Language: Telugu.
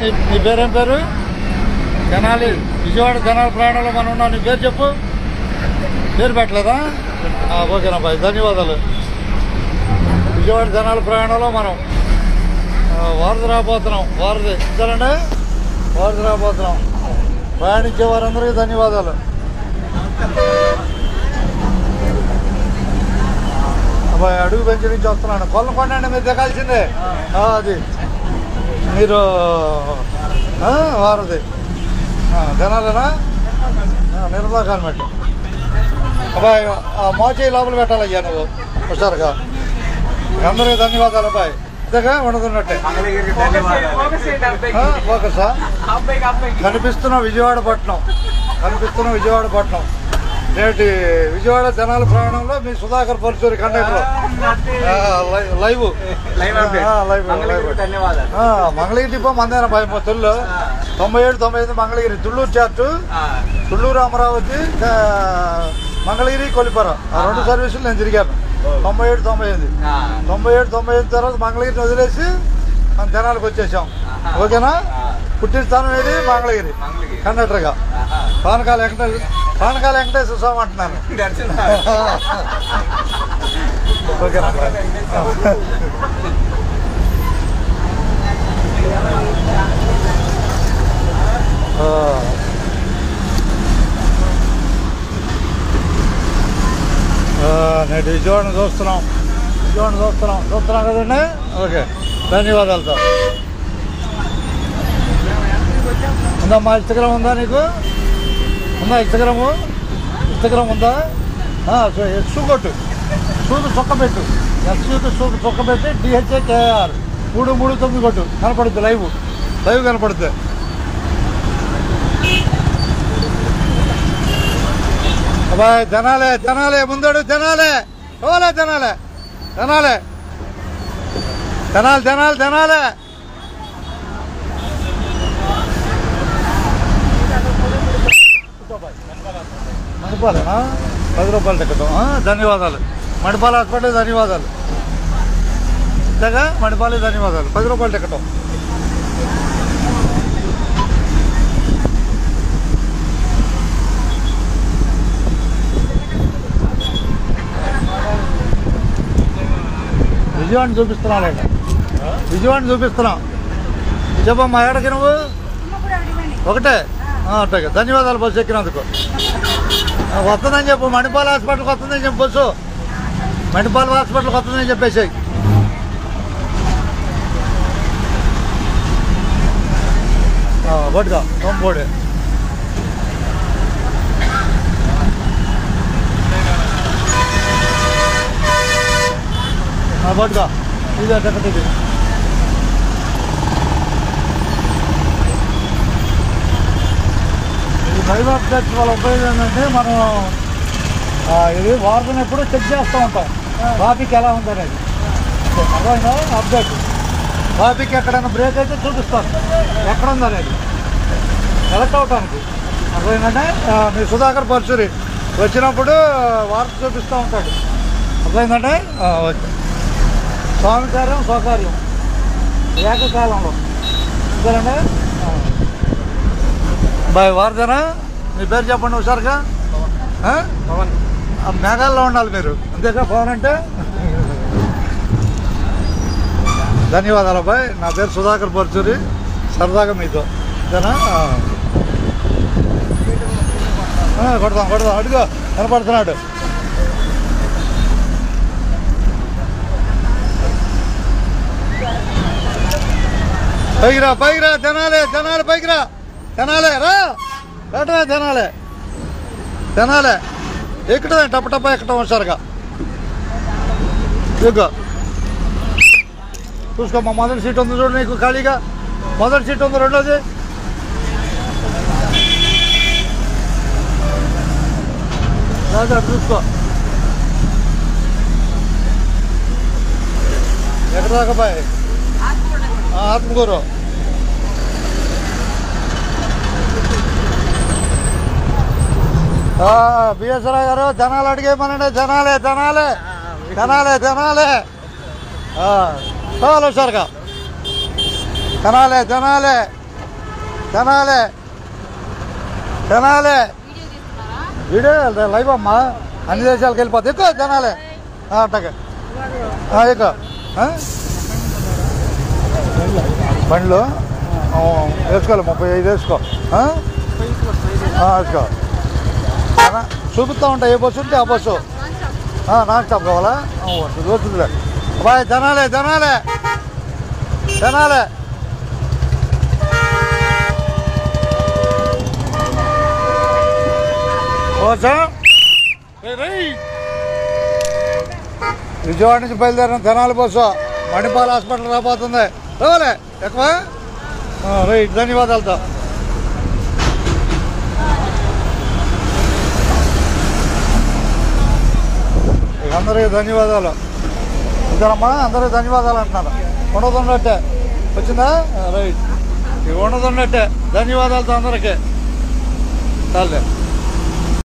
నీ పేరేం పేరు? తెనాలి విజయవాడ తెనాలి ప్రయాణంలో మనం ఉన్నాం. నీ పేరు చెప్పు. పేరు పెట్టలేదా? ఓకేనా బాయ్, ధన్యవాదాలు. విజయవాడ తెనాలి ప్రయాణంలో మనం వారధి రాబోతున్నాం. వారధి ఇచ్చారండి, వారధి రాబోతున్నాం. ప్రయాణించే వారందరికీ ధన్యవాదాలు. అబ్బాయి అడుగు బెంచి నుంచి వస్తున్నాను. కొల్లకొండ అండి, మీరు దిగాల్సిందే. అది మీరు వారధి తెనాలేనా? నిర్మలా కాన్వెంట్. అబ్బాయి మోచేయి లోపల పెట్టాలయ్యా నువ్వు హుషారుగా. అందరికీ ధన్యవాదాలు అబ్బాయి. ఇంతగా ఉండదున్నట్టే ఫోకసా కనిపిస్తున్న విజయవాడ పట్నం, కనిపిస్తున్న విజయవాడ పట్నం. నేటి విజయవాడ తెనాలి ప్రయాణంలో మీ Sudhakar Paruchuri conductor live Mangalagiri depot మందేనా భయ తొలిలో 97-98 మంగళగిరి, తుళ్ళూరు చార్టు, తుళ్ళూరు అమరావతి, మంగళగిరి కొలిపర ఆ 2 సర్వీసులు నేను తిరిగాను. 97-98 తర్వాత మంగళగిరిని వదిలేసి మనం తెనాలికి వచ్చేసాం. ఓకేనా? పుట్టిన స్థానం ఏది? మంగళగిరి. కండక్టర్గా పానకాల వెంకటేశ్వర స్వామి అంటున్నాను. ఓకేనా? నేటి విజయవాడను చూస్తున్నాం కదండి. ఓకే, ధన్యవాదాలతో. ఉందమ్మా ఇన్స్టాగ్రామ్ ఉందా నీకు? ఉందా ఇన్స్టాగ్రామ్ ఉందా? ఎక్స్ కొట్టు, సూకు చొక్క పెట్టు, ఎక్స్యూకి సూకు చొక్క పెట్టి DHAKR 339 కొట్టు, కనపడుద్ది. లైవ్ కనపడుద్ది. అబ్బాయి తెనాలే ముందడు, తెనాలి మణిపాలేనా? 10 రూపాయలు టికెట్. ధన్యవాదాలు మణిపాల్ హాస్పిటల్, ధన్యవాదాలు. ఇంతగా మణిపాల్ ధన్యవాదాలు. 10 రూపాయలు టికెట్. విజయవాడని చూపిస్తున్నా. చెప్పమ్మా, ఎక్కడికి నువ్వు? ఒకటే. అట్టాగే, ధన్యవాదాలు బస్సు ఎక్కినందుకు. వస్తుందని చెప్పు. మణిపాల్ హాస్పిటల్కి వస్తుందని చెప్పు బస్సు. మణిపాల్ హాస్పిటల్కి వస్తుందని చెప్పేసి. బట్గా తొంపోడే బట్గా ఇది టికెట్. ఇది డ్రైవ్ అప్డేట్స్ వాళ్ళ ఉపయోగం ఏంటంటే మనం ఇది వార్తను ఎప్పుడు చెక్ చేస్తూ ఉంటాం. ట్రాఫిక్ ఎలా ఉందనేది అర్థమైందా? అప్డేట్ ట్రాఫిక్ ఎక్కడైనా బ్రేక్ అయితే చూపిస్తాను ఎక్కడ ఉందనేది సెలెక్ట్ అవటానికి. అర్థమైందంటే మీ సుధాకర్ పరుచూరి వచ్చినప్పుడు వార్త చూపిస్తూ ఉంటాడు. అర్థమైందంటే ఓకే. స్వామి కార్యం స్వకార్యం ఏకకాలంలో. సరేండి బాయ్. వార్తనా? మీ పేరు చెప్పండి హుషారుగా. మేఘాల్లో ఉండాలి మీరు, అంతేగా పవన్ అంటే. ధన్యవాదాలు అబ్బాయి. నా పేరు సుధాకర్ పరుచూరి, సరదాగా మీతో. అంతేనా? కొడదాం అడుగు, కనపడుతున్నాడు. పైకి రా తెనాలి పైకి రా. తెనాలి ఎక్కడదా? టప్ప ఎక్కడం హుషారుగా. ఇదిగో చూసుకోమ్మా, మొదటి సీట్ ఉంది చూడు నీకు ఖాళీగా. మొదటి సీట్ ఉంది, రెండోది రాజా చూసుకో. ఎక్కడ దాకా బాయ్? ఆత్మకూరు. బిఎస్ఆర్ గారు జనాలు అడిగేమనండి. జనాలే చాలా హుషారుగా. జనాలే తెనాలే తెనాలే వీడియో లైవ్ అమ్మా, అన్ని దేశాలకు వెళ్ళిపోతుంది. ఎక్కువ తెనాలే అట్టగా ఎక్కువ బండ్లు వేసుకోవాలి, 35 వేసుకో వేసుకో. చూపిస్తూ ఉంటాయి, ఏ బస్సు ఉంటే ఆ బస్సు. నాన్ స్టాప్ కావాలా? వస్తుందిలే బాయ్. తెనాలే తెనాలే తెనాలే. విజయవాడ నుంచి బయలుదేరిన తెనాలి బస్సు మణిపాల్ హాస్పిటల్ రాబోతుంది. రావాలే ఎక్కువ రైట్. ధన్యవాదాలతో అందరికీ ధన్యవాదాలు. ఇద్దరమ్మా అందరికీ ధన్యవాదాలు అంటున్నాను. ఉండదున్నట్టే వచ్చిందా? రైట్. ఉండదున్నట్టే ధన్యవాదాలతో అందరికీ. చాలే.